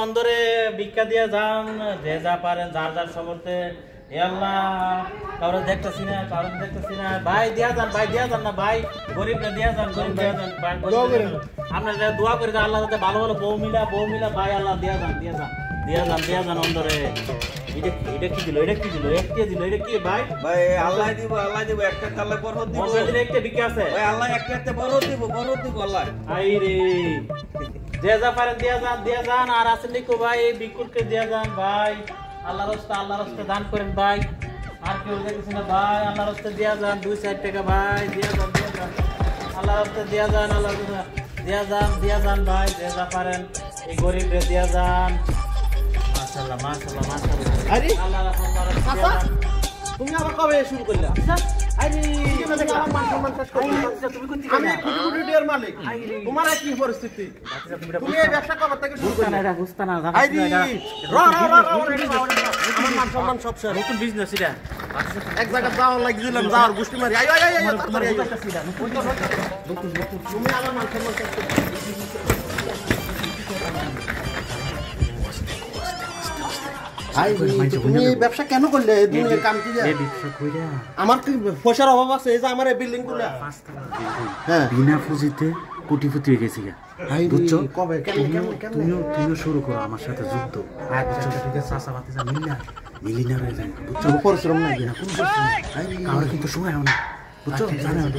অন্দরে ভিক্ষা দিয়ে যান, যে যা পারেন যার যার সমর্থে। আল্লাহ কারো দেখতেছি না ভাই দিয়া যান, ভাই দিয়া যান না ভাই, গরিব না দিয়া যান, গরিব দিয়া যান ভাই, আপনারা দোয়া করে দেন আল্লাহ যাতে ভালো ভালো বউ মিলা ভাই আল্লাহ দিয়া যান অন্দরে। এটা কি দিল এটা কি ভাই? ভাই আল্লাহ দিব একটা আল্লাহ বরকত দিব। মসজিদে একটা ভিক্ষা আছে ভাই আল্লাহ একটা বরকত দিব আল্লাহ। আই রে যে যা পারেন দিয়া যান আর আসলে কো ভাই এই বিকুলকে দিয়া যান ভাই, আল্লাহর রাস্তায় দান করেন ভাই। আর কেউ দেখছেন না ভাই, আল্লাহর রাস্তায় দিয়া যান 2-4 টাকা ভাই দিয়া যান আল্লাহর রাস্তায় দিয়া যান ভাই, যে যা পারেন এই গরিবরে দিয়া যান। মাশাআল্লাহ আরে আল্লাহ চাচা তুমি আবার কবে শুরু করলে? আরে আমার মান সম্মান শেষ করে আমি কোটি কোটি টাকার মালিক, তোমার কি পরিস্থিতি? তুমি এই ব্যবসা কবে থেকে শুরু করলে? এটা বুঝতা না আরে আমার মান সম্মান সব শেষ। নতুন বিজনেস এটা এক জায়গা যাওয়ার লাগিয়েছিলাম, যাওয়ার গোষ্ঠী মারি তাড়াতাড়ি তুমি আমার মান সম্মান শেষ করে তুমি ব্যবসা কেন করলে? দুনিয়ার কাম কি? আমার কি পয়সার অভাব আছে? এই যে আমার এই বিল্ডিং গুলো বিনা পুঁজিতে কোটিপতি হয়ে গেছি বুঝছো? কবে তুমিও শুরু করো আমার সাথে যুদ্ধ। মিলিনার হয়ে যায় বুঝছো? পরিশ্রম নাই কারো কিন্তু সময় হয় না বুঝছো? আমরা